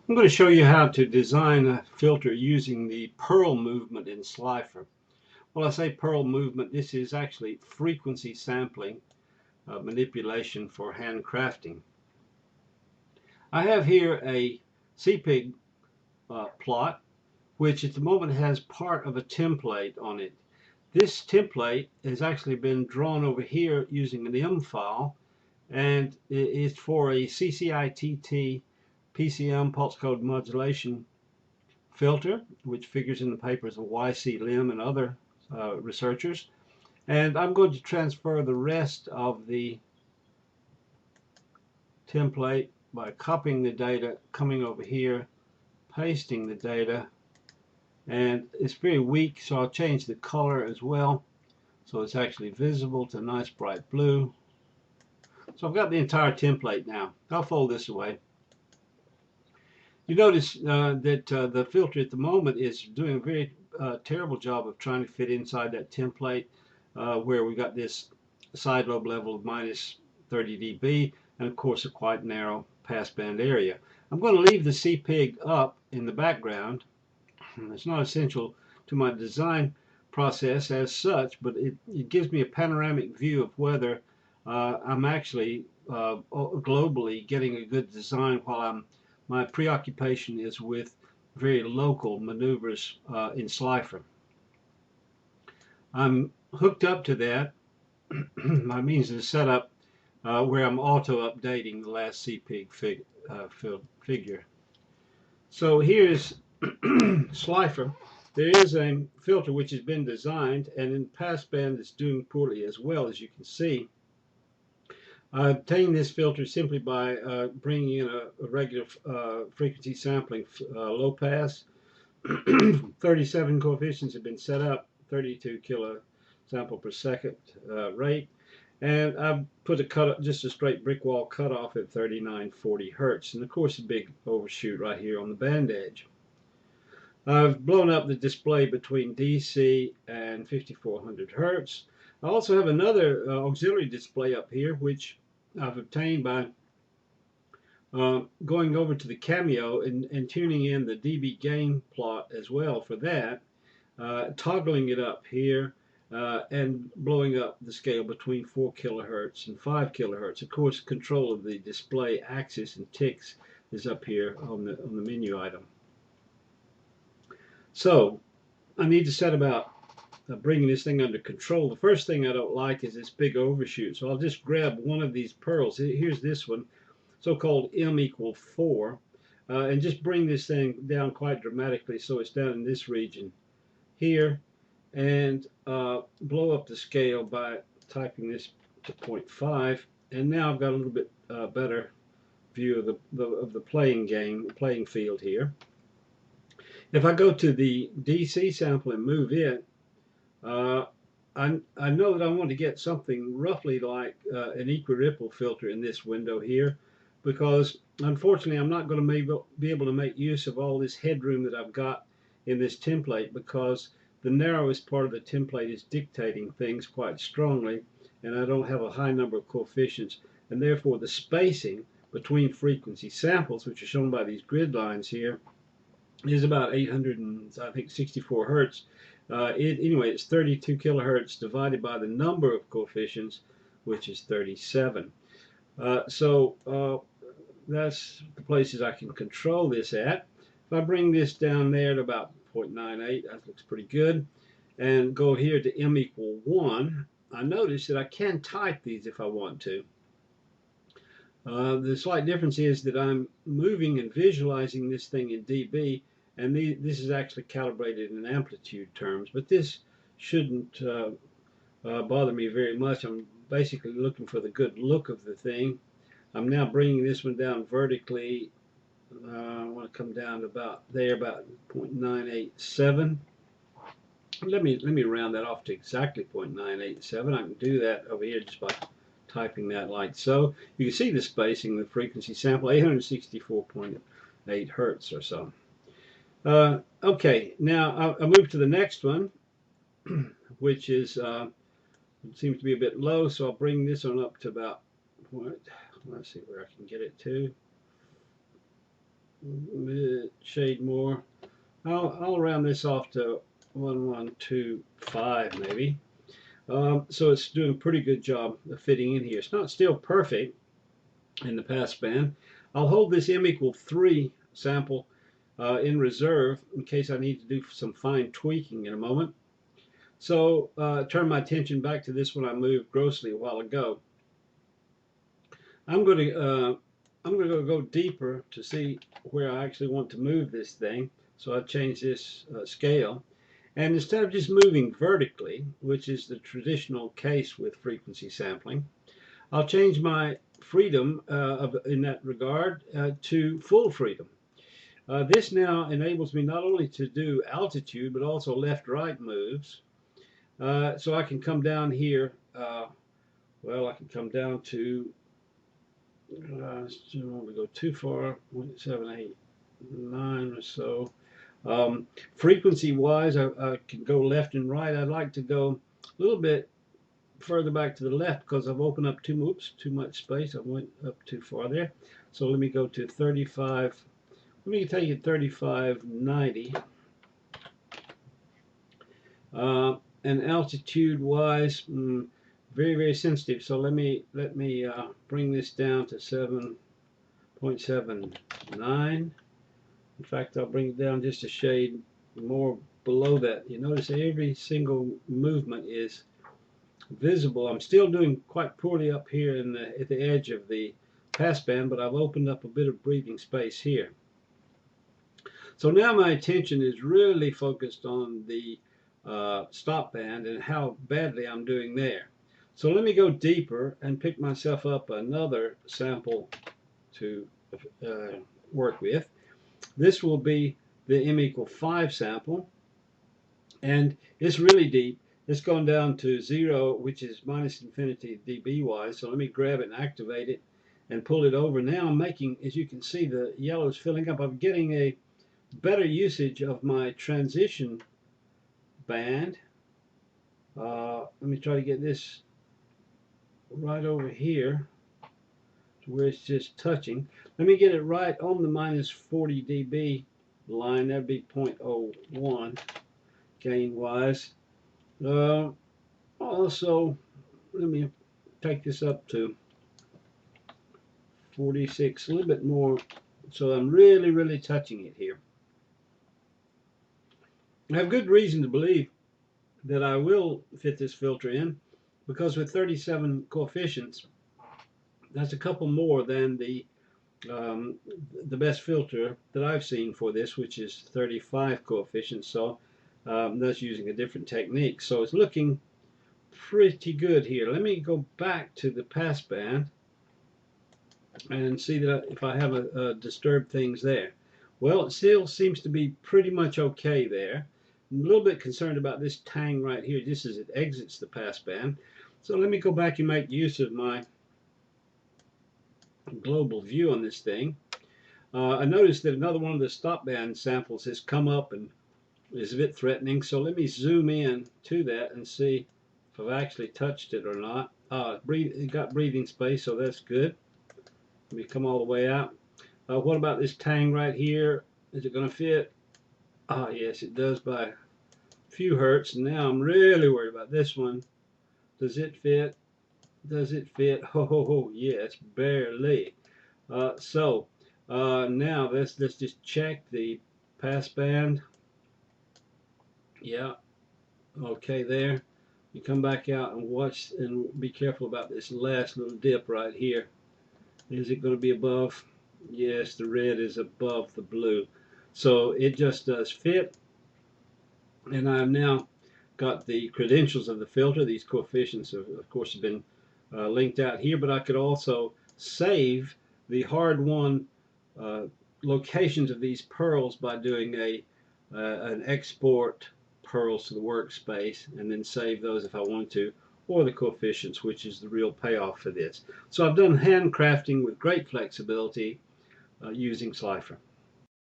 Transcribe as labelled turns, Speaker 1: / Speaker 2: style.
Speaker 1: I'm going to show you how to design a filter using the pearl movement in Slifer. Well, I say pearl movement, this is actually frequency sampling manipulation for handcrafting. I have here a CPIG plot, which at the moment has part of a template on it. This template has actually been drawn over here using an M file, and it's for a CCITT PCM pulse code modulation filter, which figures in the papers of Y.C. Lim and other researchers. And I'm going to transfer the rest of the template by copying the data, coming over here, pasting the data, and it's very weak, so I'll change the color as well so it's actually visible to a nice bright blue. So I've got the entire template now. I'll fold this away. You notice that the filter at the moment is doing a very terrible job of trying to fit inside that template where we got this side lobe level of minus 30 dB and of course a quite narrow passband area. I'm going to leave the CPIG up in the background. It's not essential to my design process as such, but it gives me a panoramic view of whether I'm actually globally getting a good design while my preoccupation is with very local maneuvers in Slifer. I'm hooked up to that. My means is set up where I'm auto-updating the last CPIG figure. So here's Slifer. There is a filter which has been designed, and in passband it's doing poorly as well, as you can see. I obtained this filter simply by bringing in a regular frequency sampling low pass. 37 coefficients have been set up, 32 kilo sample per second rate, and I've put just a straight brick wall cutoff at 3940 hertz, and of course a big overshoot right here on the band edge. I've blown up the display between DC and 5400 hertz. I also have another auxiliary display up here, which I've obtained by going over to the Cameo and tuning in the dB gain plot as well for that, toggling it up here, and blowing up the scale between 4 kilohertz and 5 kilohertz. Of course, control of the display axis and ticks is up here on the menu item. So I need to set about bringing this thing under control. The first thing I don't like is this big overshoot, so I'll just grab one of these pearls. Here's this one, so-called M equal 4, and just bring this thing down quite dramatically so it's down in this region here, and blow up the scale by typing this to 0.5, and now I've got a little bit better view of the playing field here. If I go to the DC sample and move it, I know that I want to get something roughly like an equiripple filter in this window here, because unfortunately I'm not going to be able to make use of all this headroom that I've got in this template, because the narrowest part of the template is dictating things quite strongly, and I don't have a high number of coefficients, and therefore the spacing between frequency samples, which are shown by these grid lines here, is about 864 hertz. Anyway, it's 32 kilohertz divided by the number of coefficients, which is 37. So that's the places I can control this at. If I bring this down there to about 0.98, that looks pretty good, and go here to M equal 1, I notice that I can type these if I want to. The slight difference is that I'm moving and visualizing this thing in dB, and this is actually calibrated in amplitude terms, but this shouldn't bother me very much. I'm basically looking for the good look of the thing. I'm now bringing this one down vertically. I want to come down to about there, about 0.987. Let me round that off to exactly 0.987. I can do that over here just by typing that like so. You can see the spacing, the frequency sample, 864.8 hertz or so. Okay, now I'll move to the next one, which is seems to be a bit low, so I'll bring this one up to about, let's see where I can get it to. shade more. I'll round this off to 1125 maybe. So it's doing a pretty good job of fitting in here. It's not still perfect in the passband. I'll hold this M=3 sample in reserve in case I need to do some fine tweaking in a moment. So turn my attention back to this one I moved grossly a while ago. I'm going to go deeper to see where I actually want to move this thing. So I've changed this scale. And instead of just moving vertically, which is the traditional case with frequency sampling, I'll change my freedom in that regard to full freedom. This now enables me not only to do altitude, but also left-right moves. So I can come down here, well, I can come down to, I don't want to go too far, 7, 8, 9 or so. Frequency-wise, I can go left and right. I'd like to go a little bit further back to the left because I've opened up too much space. I went up too far there. So let me go to 35. Let me take it 3590. And altitude-wise, very, very sensitive. So let me bring this down to 7.79. In fact, I'll bring it down just a shade more below that. You notice every single movement is visible. I'm still doing quite poorly up here at the edge of the passband, but I've opened up a bit of breathing space here. So now my attention is really focused on the stop band and how badly I'm doing there. So let me go deeper and pick myself up another sample to work with. This will be the M=5 sample, and it's really deep. It's gone down to 0, which is -infinity dB wise. So let me grab it and activate it and pull it over. Now I'm making, as you can see, the yellow is filling up. I'm getting a better usage of my transition band. Let me try to get this right over here to where it's just touching. Let me get it right on the -40 dB line. That'd be 0.01 gain wise. Also, let me take this up to 46, a little bit more, so I'm really touching it here. I have good reason to believe that I will fit this filter in, because with 37 coefficients, that's a couple more than the best filter that I've seen for this, which is 35 coefficients. So that's using a different technique. So it's looking pretty good here. Let me go back to the passband and see that if I have disturbed things there. Well, it still seems to be pretty much okay there. I'm a little bit concerned about this tang right here just as it exits the passband. So let me go back and make use of my global view on this thing. I noticed that another one of the stop band samples has come up and is a bit threatening. So let me zoom in to that and see if I've actually touched it or not. It got breathing space, so that's good. Let me come all the way out. What about this tang right here? Is it going to fit? Yes, it does by a few hertz. And now I'm really worried about this one. Does it fit? Does it fit? Oh, yes, barely. Now let's just check the passband. Yeah, okay there. You come back out and watch and be careful about this last little dip right here. Is it going to be above? Yes, the red is above the blue. So it just does fit. And I've now got the credentials of the filter. These coefficients, of course, have been linked out here, but I could also save the hard-won locations of these pearls by doing an export pearls to the workspace and then save those if I want to, or the coefficients, which is the real payoff for this. So I've done handcrafting with great flexibility using Slifer.